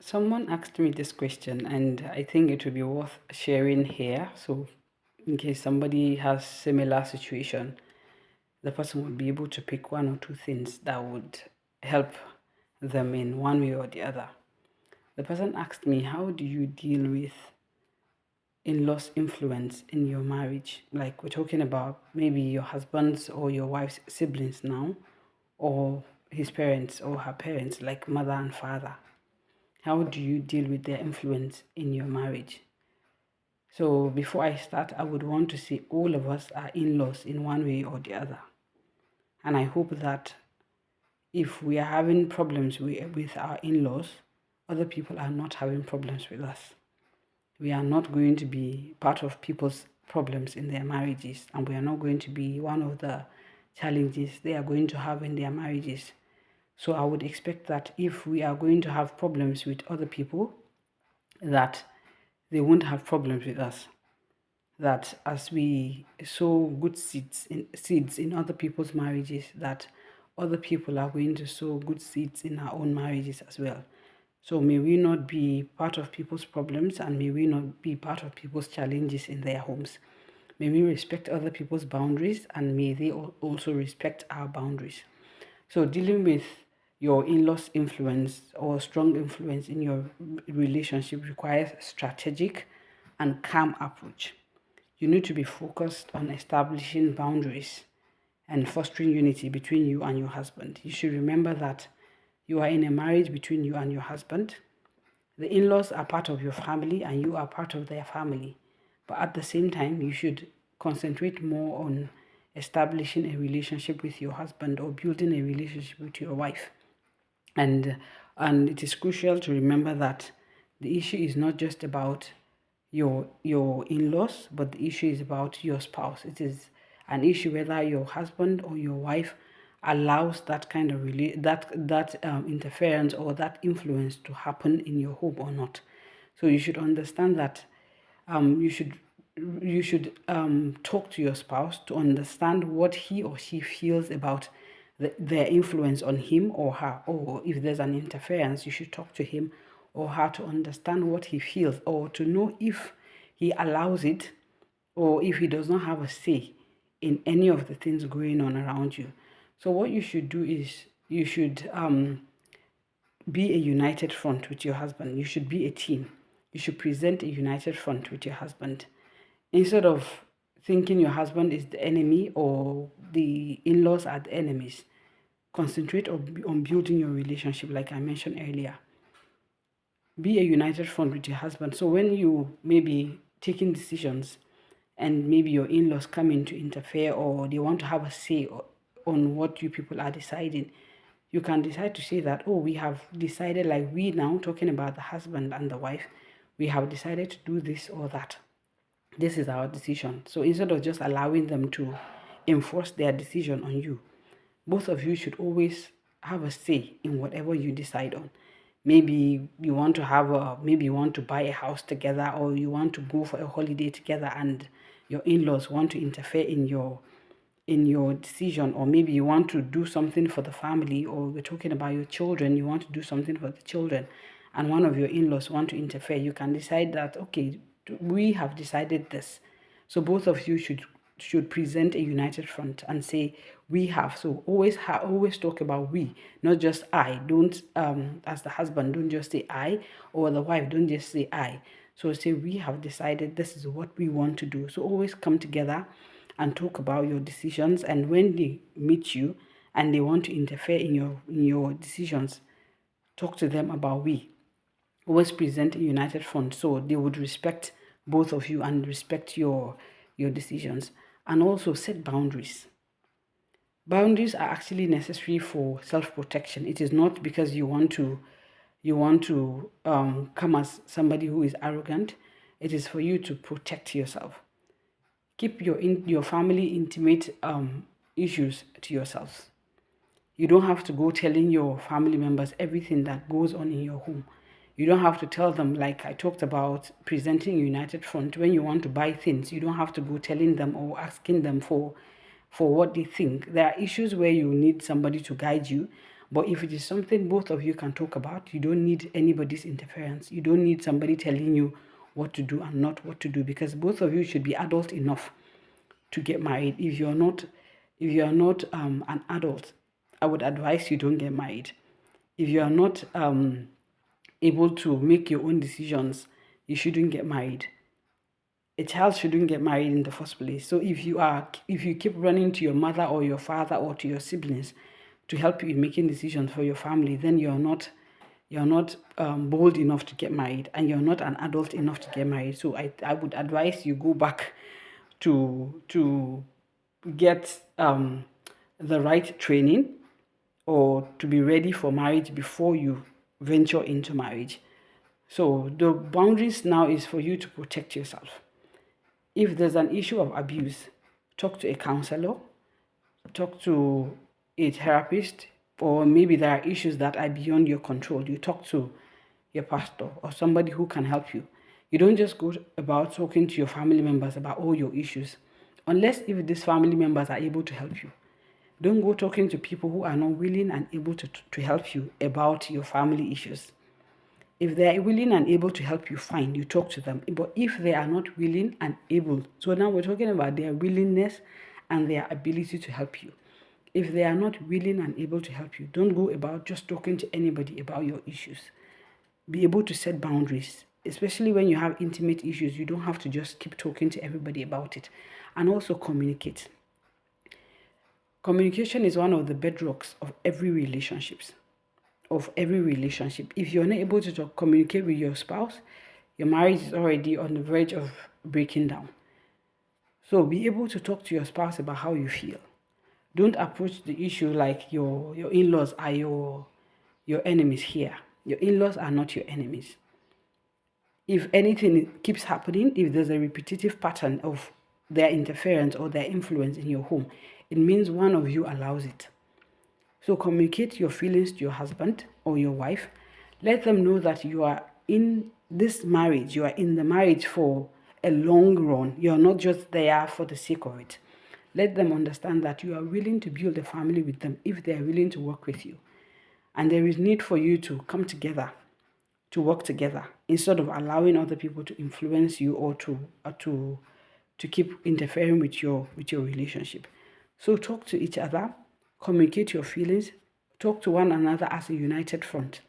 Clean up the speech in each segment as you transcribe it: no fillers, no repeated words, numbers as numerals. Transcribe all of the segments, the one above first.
Someone asked me this question, and I think it would be worth sharing here. So, in case somebody has similar situation, the person would be able to pick one or two things that would help them in one way or the other. The person asked me, how do you deal with in-laws influence in your marriage? Like we're talking about maybe your husband's or your wife's siblings now, or his parents or her parents, like mother and father. How do you deal with their influence in your marriage? So before I start, I would want to say all of us are in-laws in one way or the other. And I hope that if we are having problems with our in-laws, other people are not having problems with us. We are not going to be part of people's problems in their marriages, and we are not going to be one of the challenges they are going to have in their marriages. So I would expect that if we are going to have problems with other people, that they won't have problems with us. That as we sow good seeds in other people's marriages, that other people are going to sow good seeds in our own marriages as well. So may we not be part of people's problems, and may we not be part of people's challenges in their homes. May we respect other people's boundaries, and may they also respect our boundaries. So dealing with your in-laws influence or strong influence in your relationship requires strategic and calm approach. You need to be focused on establishing boundaries and fostering unity between you and your husband. You should remember that you are in a marriage between you and your husband. The in-laws are part of your family and you are part of their family. But at the same time, you should concentrate more on establishing a relationship with your husband or building a relationship with your wife. And it is crucial to remember that the issue is not just about your in-laws, but the issue is about your spouse. It is an issue whether your husband or your wife allows that kind of interference or that influence to happen in your home or not. So you should understand that you should talk to your spouse to understand what he or she feels about their influence on him or her, or if there's an interference, you should talk to him or her to understand what he feels, or to know if he allows it or if he does not have a say in any of the things going on around you. So what you should do is you should be a united front with your husband. You should be a team. You should present a united front with your husband. Instead of thinking your husband is the enemy or the in-laws are the enemies, concentrate on building your relationship like I mentioned earlier. Be a united front with your husband. So when you may be taking decisions and maybe your in-laws come in to interfere or they want to have a say on what you people are deciding, you can decide to say that, oh, we have decided, like we now talking about the husband and the wife, we have decided to do this or that. This is our decision. So instead of just allowing them to enforce their decision on you, both of you should always have a say in whatever you decide on. Maybe you want to buy a house together, or you want to go for a holiday together, and your in-laws want to interfere in your decision, or maybe you want to do something for the family, or we're talking about your children, you want to do something for the children, and one of your in-laws want to interfere. You can decide that, okay, we have decided this. So both of you should present a united front and say we have. So always talk about we, not just I. Don't as the husband, don't just say I, or the wife, don't just say I. So say we have decided this is what we want to do. So always come together and talk about your decisions, and when they meet you and they want to interfere in your decisions, talk to them about we. Always present a united front so they would respect both of you and respect your decisions. And also set boundaries. Boundaries are actually necessary for self-protection. It is not because you want to come as somebody who is arrogant. It is for you to protect yourself. Keep your family intimate issues to yourselves. You don't have to go telling your family members everything that goes on in your home. You don't have to tell them, like I talked about presenting a united front. When you want to buy things, you don't have to go telling them or asking them for what they think. There are issues where you need somebody to guide you, But if it is something both of you can talk about, you don't need anybody's interference. You don't need somebody telling you what to do and not what to do, because both of you should be adult enough to get married. If you're not an adult, I would advise you don't get married. If you are not able to make your own decisions, you shouldn't get married. A child shouldn't get married in the first place. So if you keep running to your mother or your father or to your siblings to help you in making decisions for your family, then you're not bold enough to get married, and you're not an adult enough to get married. So I would advise you go back to get the right training, or to be ready for marriage before you venture into marriage. So the boundaries now is for you to protect yourself. If there's an issue of abuse, talk to a counselor, talk to a therapist, or maybe there are issues that are beyond your control. You talk to your pastor or somebody who can help you. You don't just go about talking to your family members about all your issues, unless if these family members are able to help you. Don't go talking to people who are not willing and able to help you about your family issues. If they are willing and able to help you, fine, you talk to them. But if they are not willing and able, so now we're talking about their willingness and their ability to help you. If they are not willing and able to help you, don't go about just talking to anybody about your issues. Be able to set boundaries, especially when you have intimate issues. You don't have to just keep talking to everybody about it. And also communicate. Communication is one of the bedrocks of every relationship. If you're not able to communicate with your spouse, your marriage is already on the verge of breaking down. So be able to talk to your spouse about how you feel. Don't approach the issue like your in-laws are your enemies here. Your in-laws are not your enemies. If anything keeps happening, if there's a repetitive pattern of their interference or their influence in your home, it means one of you allows it. So communicate your feelings to your husband or your wife. Let them know that you are in this marriage. You are in the marriage for a long run. You are not just there for the sake of it. Let them understand that you are willing to build a family with them if they are willing to work with you. And there is need for you to come together, to work together, instead of allowing other people to influence you or to keep interfering with your relationship. So talk to each other. Communicate your feelings. Talk to one another as a united front.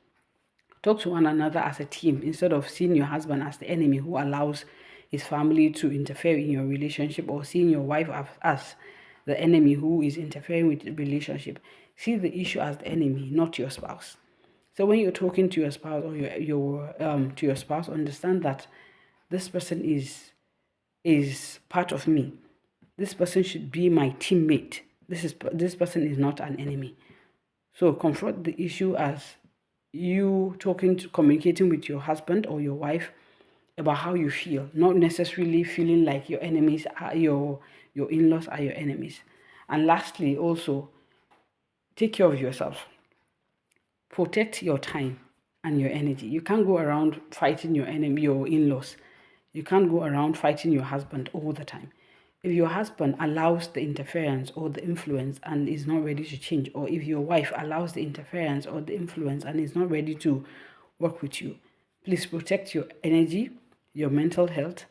Talk to one another as a team, instead of seeing your husband as the enemy who allows his family to interfere in your relationship, or seeing your wife as the enemy who is interfering with the relationship. See the issue as the enemy, not your spouse. So when you're talking to your spouse or to your spouse, understand that this person is part of me. This person should be my teammate. This person is not an enemy. So confront the issue as you communicating with your husband or your wife about how you feel, not necessarily feeling like your enemies are your in-laws are your enemies. And lastly, also take care of yourself. Protect your time and your energy. You can't go around fighting your in-laws. You can't go around fighting your husband all the time. If your husband allows the interference or the influence and is not ready to change, or if your wife allows the interference or the influence and is not ready to work with you, please protect your energy, your mental health,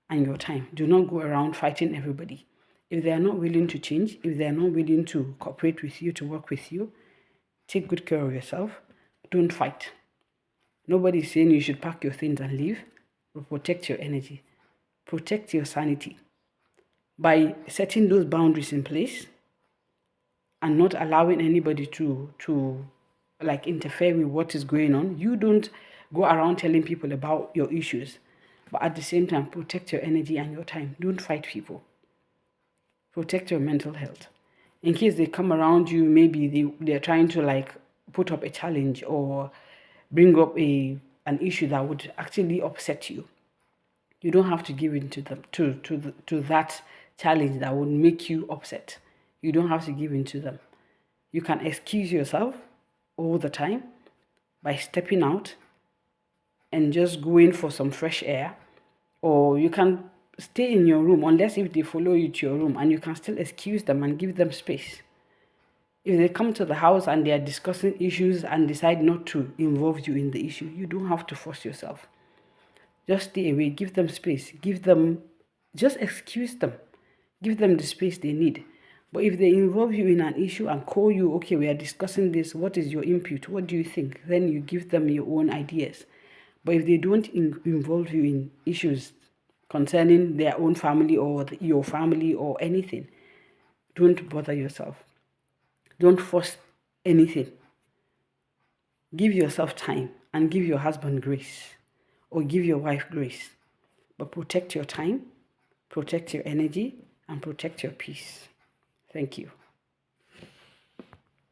and your time. Do not go around fighting everybody. If they are not willing to change, if they are not willing to cooperate with you, to work with you, take good care of yourself. Don't fight. Nobody is saying you should pack your things and leave, but protect your energy. Protect your sanity. By setting those boundaries in place and not allowing anybody to like interfere with what is going on, you don't go around telling people about your issues, but at the same time protect your energy and your time. Don't fight people. Protect your mental health. In case they come around you, maybe they're trying to like put up a challenge or bring up an issue that would actually upset you. You don't have to give in to them to that challenge that would make you upset. You don't have to give in to them. You can excuse yourself all the time by stepping out and just going for some fresh air, or you can stay in your room unless if they follow you to your room, and you can still excuse them and give them space. If they come to the house and they are discussing issues and decide not to involve you in the issue, you don't have to force yourself. Just stay away, give them space, just excuse them, give them the space they need. But if they involve you in an issue and call you, okay, we are discussing this, what is your input? What do you think? Then you give them your own ideas. But if they don't involve you in issues concerning their own family or your family or anything, don't bother yourself. Don't force anything. Give yourself time and give your husband grace or give your wife grace. But protect your time, protect your energy, and protect your peace. Thank you.